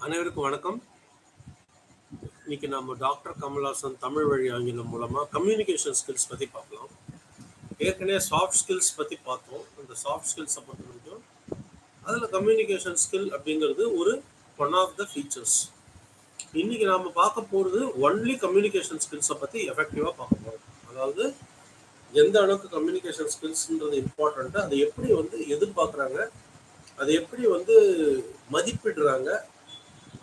அனைவருக்கும் வணக்கம். இன்னைக்கு நம்ம டாக்டர் கமல்ஹாசன் தமிழ் வழி ஆங்கிலம் மூலமா கம்யூனிகேஷன் ஸ்கில்ஸ் பத்தி பார்க்கலாம். ஏற்கனவே சாஃப்ட் ஸ்கில்ஸ் பத்தி பார்த்தோம். அந்த சாஃப்ட் ஸ்கில்ஸை பொறுத்த வரைக்கும் அதில் கம்யூனிகேஷன் ஸ்கில் அப்படிங்கிறது ஒரு ஒன் ஆஃப் த ஃபீச்சர்ஸ். இன்னைக்கு நாம பார்க்க போகிறது ஒன்லி கம்யூனிகேஷன் ஸ்கில்ஸை பற்றி எஃபெக்டிவாக பார்க்க போகிறோம். அதாவது எந்த அளவுக்கு கம்யூனிகேஷன் ஸ்கில்ஸ்ன்றது இம்பார்ட்டண்ட்டு, அதை எப்படி எதிர்பார்க்குறாங்க, அதை எப்படி மதிப்பிடுறாங்க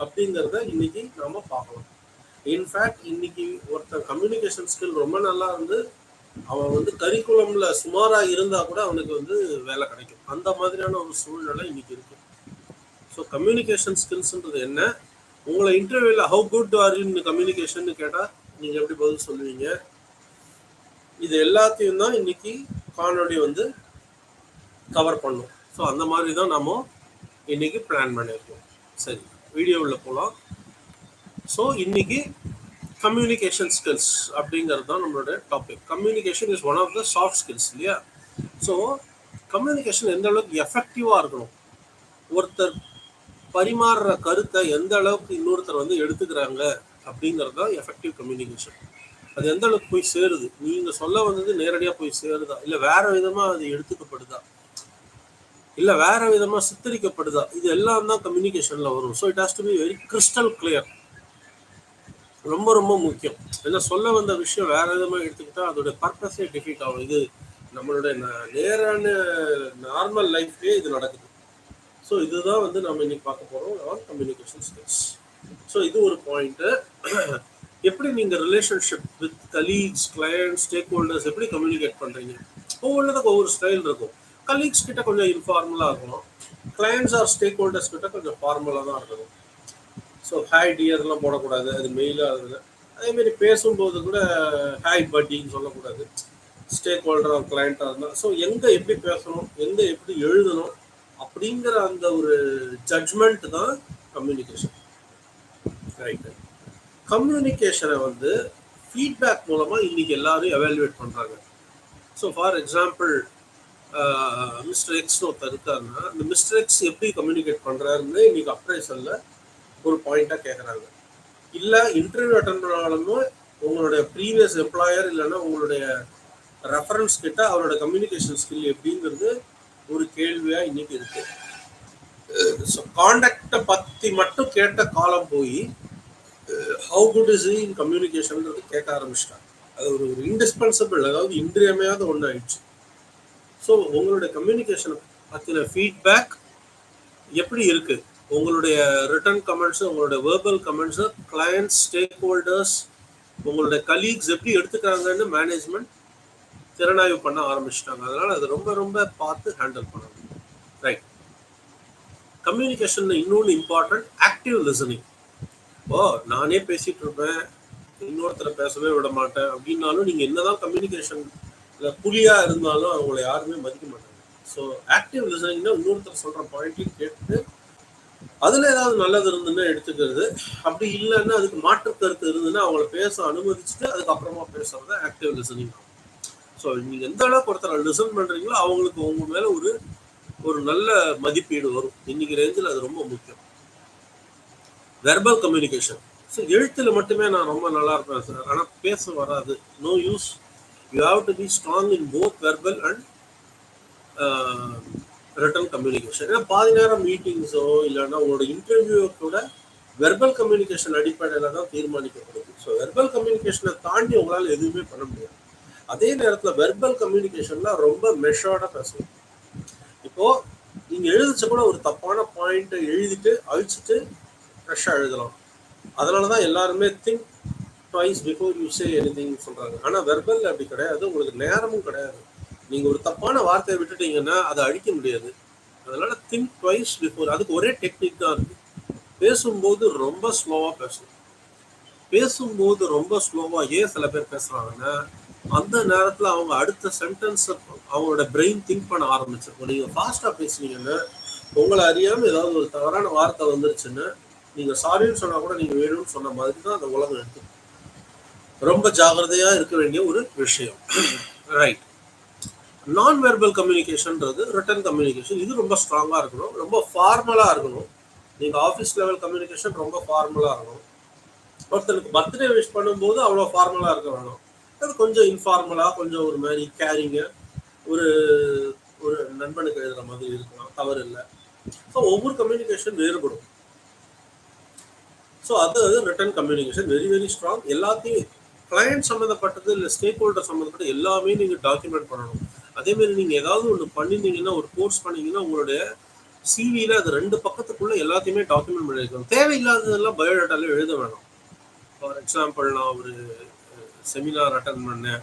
அப்படிங்கிறத இன்னைக்கு நாம பார்க்கலாம். இன்ஃபேக்ட் இன்னைக்கு ஒருத்தன் கம்யூனிகேஷன் ஸ்கில் ரொம்ப நல்லா அவன் கரிக்குலம்ல சுமாரா இருந்தா கூட அவனுக்கு வேலை கிடைக்கும். அந்த மாதிரியான ஒரு சூழ்நிலை இன்னைக்கு இருக்கு. ஸோ கம்யூனிகேஷன் ஸ்கில்ஸ்ன்றது என்ன, உங்களை இன்டர்வியூல how good or in communication கேட்டா நீங்க எப்படி பதில் சொல்லுவீங்க, இது எல்லாத்தையும் தான் இன்னைக்கு காணொலி கவர் பண்ணும். ஸோ அந்த மாதிரி தான் நாம இன்னைக்கு பிளான் பண்ணியிருக்கோம். சரி, வீடியோவில் போகலாம். ஸோ இன்னைக்கு கம்யூனிகேஷன் ஸ்கில்ஸ் அப்படிங்கிறது தான் நம்மளோட topic. Communication is one of the soft skills இல்லையா? ஸோ கம்யூனிகேஷன் எந்த அளவுக்கு எஃபெக்டிவாக இருக்கணும், ஒருத்தர் பரிமாறுற கருத்தை எந்த அளவுக்கு இன்னொருத்தர் எடுத்துக்கிறாங்க அப்படிங்கிறது தான் எஃபெக்டிவ் கம்யூனிகேஷன். அது எந்த அளவுக்கு போய் சேருது, நீங்கள் சொல்ல நேரடியாக போய் சேருதா, இல்லை வேற விதமாக அது எடுத்துக்கப்படுதா, இல்லை வேற விதமாக சித்தரிக்கப்படுதா, இது எல்லாம் தான் கம்யூனிகேஷனில் வரும். So it has to be very crystal clear. ரொம்ப ரொம்ப முக்கியம். ஏன்னா சொல்ல வந்த விஷயம் வேற விதமாக எடுத்துக்கிட்டா அதோட பர்பஸே டிஃபீட் ஆகும். இது நம்மளுடைய நேரான நார்மல் லைஃப்லேயே இது நடக்குது. ஸோ இதுதான் நம்ம இன்னைக்கு பார்க்க போகிறோம், கம்யூனிகேஷன் ஸ்கில்ஸ். ஸோ இது ஒரு பாயிண்ட்டு. எப்படி நீங்கள் relationship with colleagues, clients, stack holders எப்படி கம்யூனிகேட் பண்ணுறீங்க, ஒவ்வொன்றுக்கு ஒவ்வொரு ஸ்டைல் இருக்கும். கலீக்ஸ் கிட்ட கொஞ்சம் இன்ஃபார்மலாக இருக்கணும், கிளையண்ட்ஸ் ஆர் ஸ்டேக் ஹோல்டர்ஸ் கிட்ட கொஞ்சம் ஃபார்மலாக தான் இருக்கணும். ஸோ ஹாய் டியர்லாம் போடக்கூடாது, அது மெயிலாக இருக்குது. அதேமாரி பேசும்போது கூட ஹாய் பட்டின்னு சொல்லக்கூடாது, ஸ்டேக் ஹோல்டர் ஆர் கிளையண்ட்டாக இருந்தால். ஸோ எங்கே எப்படி பேசணும், எங்கே எப்படி எழுதணும் அப்படிங்கிற அந்த ஒரு ஜட்ஜ்மெண்ட் தான் கம்யூனிகேஷன். ரைட்டு. கம்யூனிகேஷனை ஃபீட்பேக் மூலமாக இன்னைக்கு எல்லாரும் எவாலுவேட் பண்ணுறாங்க. So for example mister X ஒருத்தர் இருக்காருன்னா, இந்த மிஸ்டர் எக்ஸ் எப்படி கம்யூனிகேட் பண்ணுறாருன்னு இன்னைக்கு அப்ரைசலில் ஒரு பாயிண்டாக கேட்குறாங்க. இல்லை இன்டர்வியூ அட்டன் பண்ணாலுமோ உங்களுடைய ப்ரீவியஸ் எம்ப்ளாயர் இல்லைன்னா உங்களுடைய ரெஃபரன்ஸ் கிட்ட அவரோட கம்யூனிகேஷன் ஸ்கில் எப்படிங்கிறது ஒரு கேள்வியாக இன்னைக்கு இருக்கு. ஸோ கான்டாக்டை பற்றி மட்டும் கேட்ட காலம் போய் ஹவு குட் இஸ் இன் கம்யூனிகேஷன்ன்றது கேட்க ஆரம்பிச்சிட்டாங்க. அது ஒரு இன்டிஸ்பென்சபிள், அதாவது இன்றியமையாத ஒன்று ஆயிடுச்சு. ஸோ உங்களுடைய கம்யூனிகேஷனை பற்றின ஃபீட்பேக் எப்படி இருக்கு, உங்களுடைய ரிட்டன் கமெண்ட்ஸு, உங்களுடைய verbal comments, clients, stack holders, உங்களுடைய கலீக்ஸ் எப்படி எடுத்துக்கிறாங்கன்னு மேனேஜ்மெண்ட் திறனாய்வு பண்ண ஆரம்பிச்சிட்டாங்க. அதனால அது ரொம்ப ரொம்ப பார்த்து ஹேண்டில் பண்ணணும். ரைட். கம்யூனிகேஷன்ல இன்னொன்று இம்பார்ட்டன்ட், ஆக்டிவ் லிசனிங். நானே பேசிட்டு இருப்பேன், இன்னொருத்தரை பேசவே விட மாட்டேன் அப்படின்னாலும் நீங்கள் என்னதான் கம்யூனிகேஷன்ல புலியா இருந்தாலும் அவங்களை யாருமே மதிக்க மாட்டாங்க. ஸோ ஆக்டிவ் லிசனிங்னா இன்னொருத்தர் சொல்ற பாயிண்ட்டையும் கேட்டு அதுல ஏதாவது நல்லது இருந்துன்னா எடுத்துக்கிறது, அப்படி இல்லைன்னா அதுக்கு மாற்று கருத்து இருந்ததுன்னா அவங்கள பேச அனுமதிச்சுட்டு அதுக்கப்புறமா பேசுறது ஆக்டிவ் லிசனிங். ஸோ நீங்க எந்த அளவுக்கு ஒருத்தர் லிசன் பண்றீங்களோ அவங்களுக்கு உங்க மேல ஒரு நல்ல மதிப்பீடு வரும். இன்னைக்கு ரேஞ்சில் அது ரொம்ப முக்கியம். Verbal communication. ஸோ எழுத்துல மட்டுமே நான் ரொம்ப நல்லா இருப்பேன் சார், ஆனால் பேச வராது. No use. You have to be strong in both verbal and written communication. ஏன்னா பாதி நேரம் மீட்டிங்ஸோ இல்லைன்னா உங்களோட இன்டர்வியூ கூட வெர்பல் கம்யூனிகேஷன் அடிப்படையில் தான் தீர்மானிக்கப்படுது. ஸோ வெர்பல் கம்யூனிகேஷனை தாண்டி உங்களால் எதுவுமே பண்ண முடியாது. அதே நேரத்தில் வெர்பல் கம்யூனிகேஷன்ல ரொம்ப மெஷர்டாக பேசணும். இப்போ நீங்க எழுதிச்ச கூட ஒரு தப்பான பாயிண்ட்டை எழுதிட்டு அழிச்சிட்டு ஃப்ரெஷ்ஷாக எழுதலாம். அதனால தான் எல்லாருமே think twice before you say anything சொல்றாங்க. ஆனால் வெர்பல் அப்படி கிடையாது, உங்களுக்கு நேரமும் கிடையாது. நீங்க ஒரு தப்பான வார்த்தையை விட்டுட்டீங்கன்னா அதை அழிக்க முடியாது. அதனால திங்க் ட்வைஸ் பிஃபோர். அதுக்கு ஒரே டெக்னிக் தான் இருக்கு. பேசும்போது ரொம்ப ஸ்லோவா பேசணும். பேசும்போது ரொம்ப ஸ்லோவா ஏன் சில பேர் பேசுறாங்கன்னா, அந்த நேரத்தில் அவங்க அடுத்த சென்டென்ஸ் அவங்களோட பிரெயின் திங்க் பண்ண ஆரம்பிச்சிருக்கும். நீங்க ஃபாஸ்டா பேசுனீங்கன்னா உங்களை அறியாம ஏதாவது ஒரு தவறான வார்த்தை வந்துருச்சுன்னா நீங்க சாரின்னு சொன்னா கூட நீங்க வேணும்னு சொன்ன மாதிரி தான் அந்த உலகம் எடுத்து. ரொம்ப ஜாகிரதையா இருக்க வேண்டிய ஒரு விஷயம். ரைட். நான் வெர்பல் கம்யூனிகேஷன்ன்றது ரிட்டன் கம்யூனிகேஷன். இது ரொம்ப ஸ்ட்ராங்காக இருக்கணும், ரொம்ப ஃபார்மலாக இருக்கணும். நீங்கள் ஆஃபீஸ் லெவல் கம்யூனிகேஷன் ரொம்ப ஃபார்மலாக இருக்கும். ஒருத்தருக்கு பர்த்டே விஷ் பண்ணும்போது அவ்வளோ ஃபார்மலாக இருக்க வேணும். அது கொஞ்சம் இன்ஃபார்மலாக, கொஞ்சம் ஒரு மாதிரி கேரிங்க, ஒரு ஒரு நண்பனுக்கு எழுதுகிற மாதிரி இருக்கலாம், தவறு இல்லை. ஸோ ஒவ்வொரு கம்யூனிகேஷன் வேறுபடும். ஸோ அது return communication very very strong. எல்லாத்தையும் கிளையண்ட் சம்மந்தப்பட்டது இல்லை ஸ்டேக் ஹோல்டர் சம்மந்தப்பட்ட எல்லாமே நீங்கள் டாக்குமெண்ட் பண்ணணும். அதேமாரி நீங்கள் ஏதாவது ஒன்று பண்ணியிருந்தீங்கன்னா, ஒரு கோர்ஸ் பண்ணீங்கன்னா, உங்களுடைய சிவியில் அது 2 பக்கத்துக்குள்ளே எல்லாத்தையுமே டாக்குமெண்ட் பண்ணியிருக்கணும். தேவையில்லாததெல்லாம் பயோடேட்டாவில் எழுத வேணும். ஃபார் எக்ஸாம்பிள், நான் ஒரு செமினார் அட்டன் பண்ணேன்,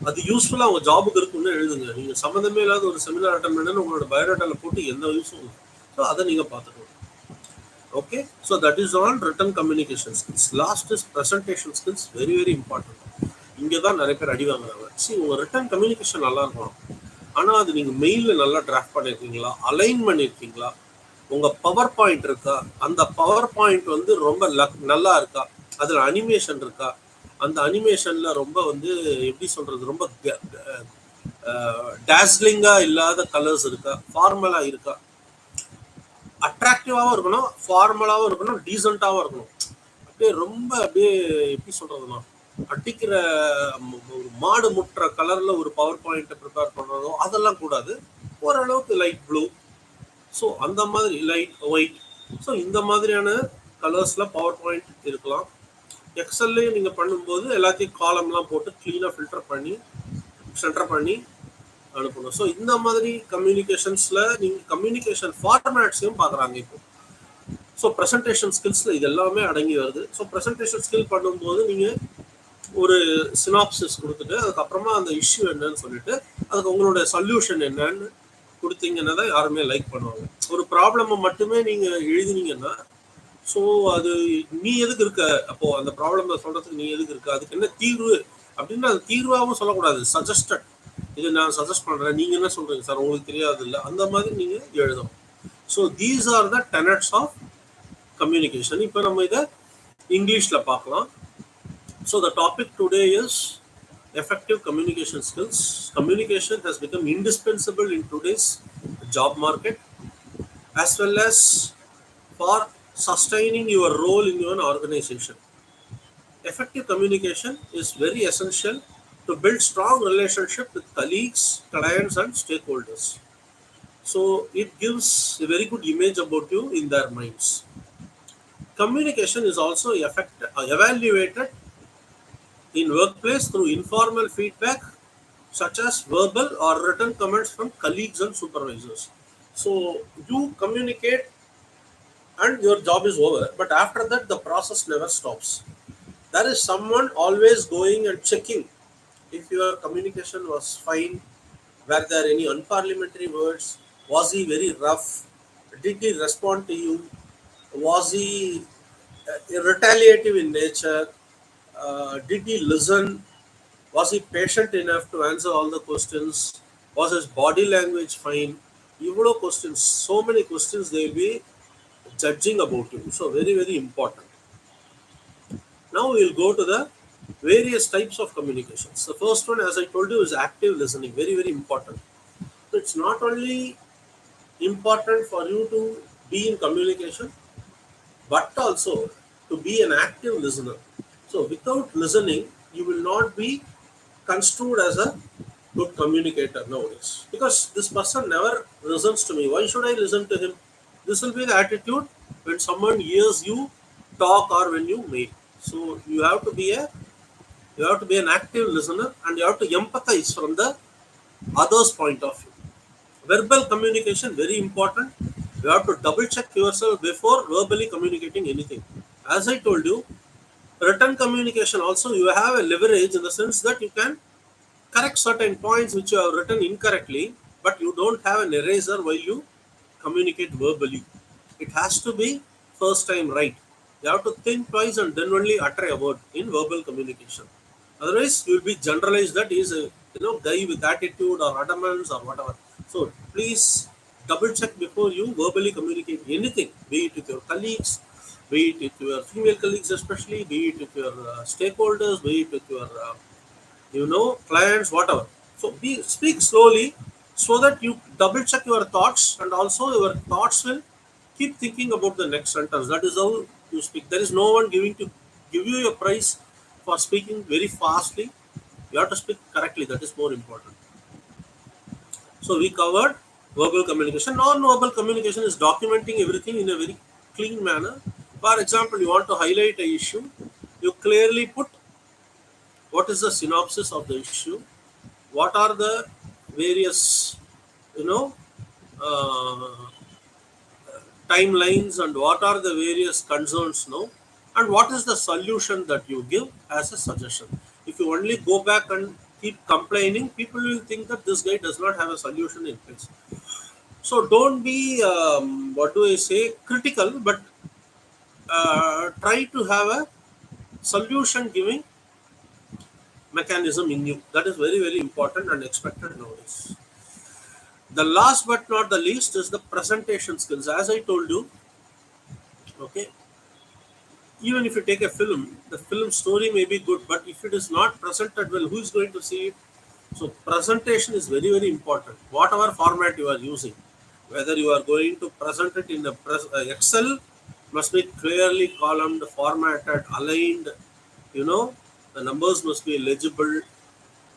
அது யூஸ்ஃபுல்லாக உங்கள் ஜாபுக்கு இருக்குன்னு எழுதுங்க. நீங்கள் சம்மந்தமே இல்லாத ஒரு செமினார் அட்டன் பண்ணேன்னு உங்களோட பயோடேட்டாவில் போட்டு எந்த யூஸும் இல்லை. ஸோ அதை நீங்கள் பார்த்துக்கணும். Okay, so that is on written communication skills. Last is presentation skills, very very important. இங்கே தான் நிறைய பேர் அடி வாங்குறாங்க. சரி, உங்கள் ரிட்டன் கம்யூனிகேஷன் நல்லா இருக்கும், ஆனால் அது நீங்கள் மெயிலில் நல்லா டிராஃப்ட் பண்ணியிருக்கீங்களா, அலைன் பண்ணியிருக்கீங்களா, உங்கள் பவர் பாயிண்ட் இருக்கா, அந்த பவர் பாயிண்ட் வந்து ரொம்ப நல்லா இருக்கா, அதில் அனிமேஷன் இருக்கா, அந்த அனிமேஷனில் ரொம்ப வந்து எப்படி சொல்கிறது, ரொம்ப டேஸ்லிங்காக இல்லாத கலர்ஸ் இருக்கா, ஃபார்மலாக இருக்கா, அட்ராக்டிவாகவும் இருக்கணும், ஃபார்மலாகவும் இருக்கணும், டீசெண்டாகவும் இருக்கணும். அப்படியே ரொம்ப அப்படியே எப்படி சொல்கிறதுனா, அடிக்கிற மாடு முட்டுற கலரில் ஒரு பவர் பாயிண்ட்டை ப்ரிப்பேர் பண்ணுறதோ அதெல்லாம் கூடாது. ஓரளவுக்கு லைட் ப்ளூ, ஸோ அந்த மாதிரி லைட் ஒயிட், ஸோ இந்த மாதிரியான கலர்ஸில் பவர் பாயிண்ட் இருக்கலாம். எக்ஸல்லையும் நீங்கள் பண்ணும்போது எல்லாத்தையும் காலம்லாம் போட்டு க்ளீனாக ஃபில்டர் பண்ணி சென்டர் பண்ணி அனுப்பணும். ஸோ இந்த மாதிரி கம்யூனிகேஷன்ஸில் நீங்கள் கம்யூனிகேஷன் ஃபார்மேட்ஸையும் பார்க்குறாங்க இப்போ. ஸோ ப்ரெசன்டேஷன் ஸ்கில்ஸில் இது எல்லாமே அடங்கி வருது. ஸோ ப்ரெசன்டேஷன் ஸ்கில் பண்ணும்போது நீங்கள் ஒரு சினாப்சிஸ் கொடுத்துட்டு அதுக்கப்புறமா அந்த இஷ்யூ என்னன்னு சொல்லிட்டு அதுக்கு உங்களுடைய சொல்யூஷன் என்னன்னு கொடுத்தீங்கன்னா தான் யாருமே லைக் பண்ணுவாங்க. ஒரு ப்ராப்ளமை மட்டுமே நீங்கள் எழுதினீங்கன்னா, ஸோ அது நீ எதுக்கு இருக்க, அப்போ அந்த ப்ராப்ளமை சொல்றதுக்கு நீ எதுக்கு இருக்க, அதுக்கு என்ன தீர்வு அப்படின்னு அது தீர்வாகவும் சொல்லக்கூடாது, சஜஸ்டட், இது நான் சஜஸ்ட் பண்ணுறேன், நீங்கள் என்ன சொல்கிறீங்க சார், உங்களுக்கு தெரியாது இல்லை, அந்த மாதிரி நீங்கள் எழுதணும். So these are the tenets of communication. இப்போ நம்ம இதை இங்கிலீஷில் பார்க்கலாம். So the topic today is effective communication skills. Communication has become indispensable in today's job market as well as for sustaining your role in your organization. Effective communication is very essential to build strong relationship with colleagues, clients and stakeholders. So it gives a very good image about you in their minds. Communication is also evaluated in workplace through informal feedback such as verbal or written comments from colleagues and supervisors. So you communicate and your job is over, but after that the process never stops. There is someone always going and checking if your communication was fine, were there any unparliamentary words, was he very rough, did he respond to you, was he retaliative in nature, did he listen, was he patient enough to answer all the questions, was his body language fine, even questions, so many questions they will be judging about you. So very very important. Now we will go to the various types of communications. The first one, as I told you, is active listening, very very important. So it's not only important for you to be in communication, but also to be an active listener. So without listening, you will not be construed as a good communicator nowadays, because this person never listens to me. Why should I listen to him? This will be the attitude when someone hears you talk or when you mail. So you have to be an active listener, and you have to empathize from the other's point of view. Verbal communication, very important. You have to double check yourself before verbally communicating anything. As I told you, written communication also, you have a leverage in the sense that you can correct certain points which you have written incorrectly, but you don't have an eraser while you communicate verbally. It has to be first time right. You have to think twice and then only utter a word in verbal communication. Otherwise, you will be generalized that he is a guy with attitude or adamance or whatever. So please double check before you verbally communicate anything, be it with your colleagues, be it with your female colleagues especially, be it with your stakeholders, be it with your clients, whatever. So speak slowly so that you double check your thoughts, and also your thoughts will keep thinking about the next sentence. That is how you speak. There is no one give you a prize for speaking very fastly. You have to speak correctly. That is more important. So we covered verbal communication. Non-verbal communication is documenting everything in a very clean manner. For example, you want to highlight a issue, you clearly put what is the synopsis of the issue, what are the various, you know, uh, timelines, and what are the various concerns now, and what is the solution that you give as a suggestion. If you only go back and keep complaining, people will think that this guy does not have a solution in place. So don't be, what do I say, critical, but try to have a solution giving mechanism in you. That is very, very important and expected nowadays. The last but not the least is the presentation skills. As I told you, okay, even if you take a film, the film story may be good, but if it is not presented well, who is going to see it? So presentation is very, very important. Whatever format you are using, whether you are going to present it in the Excel, must be clearly columned, formatted, aligned. You know, the numbers must be legible,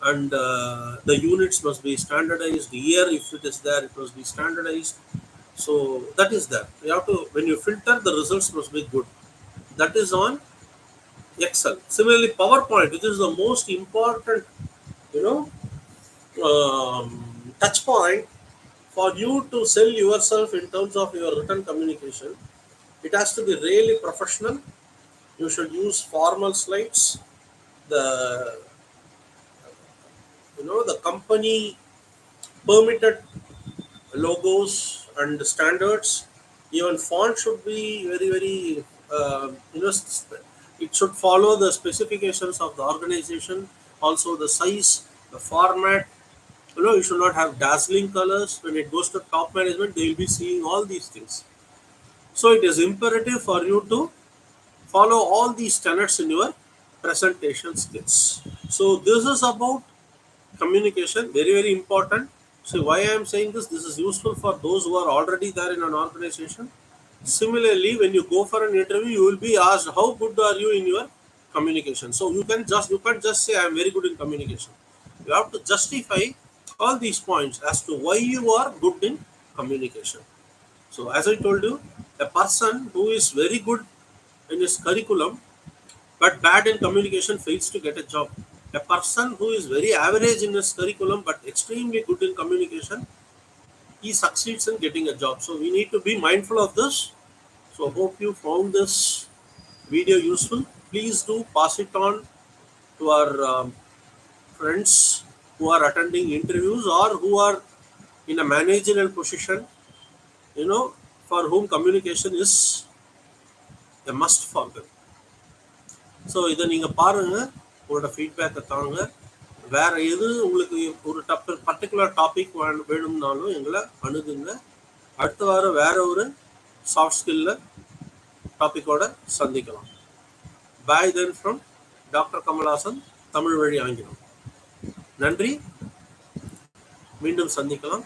and the units must be standardized. Year, if it is there, it must be standardized. So that is that. You have to, when you filter, the results must be good. That is on Excel. Similarly, PowerPoint, which is the most important, you know, touch point for you to sell yourself in terms of your written communication. It has to be really professional. You should use formal slides. The, the company permitted logos and standards. Even font should be very, very, it should follow the specifications of the organization. Also the size, the format. You should not have dazzling colors. When it goes to top management, they will be seeing all these things. So it is imperative for you to follow all these tenets in your presentation skills. So this is about communication, very, very important. So why I am saying this? This is useful for those who are already there in an organization. Similarly, when you go for an interview, you will be asked, how good are you in your communication? So you can't just say I am very good in communication. You have to justify all these points as to why you are good in communication. So as I told you, a person who is very good in his curriculum but bad in communication fails to get a job. A person who is very average in his curriculum but extremely good in communication, he succeeds in getting a job. So we need to be mindful of this. So hope you found this video useful. Please do pass it on to our friends who are attending interviews or who are in a managerial position, for whom communication is a must for them. So இதை நீங்கள் பாருங்கள், உங்களோட ஃபீட்பேக்கை தாங்க. வேறு எது உங்களுக்கு ஒரு பர்டிகுலர் டாபிக் வேணும்னாலும் எங்களை அணுகுங்க. அடுத்த வாரம் வேறு ஒரு சாஃப்ட் ஸ்கில்ல டாப்பிக்கோட சந்திக்கலாம். பாய் தென் ஃப்ரம் டாக்டர் கமல்ஹாசன், தமிழ் வழி ஆங்கிலம். நன்றி, மீண்டும் சந்திக்கலாம்.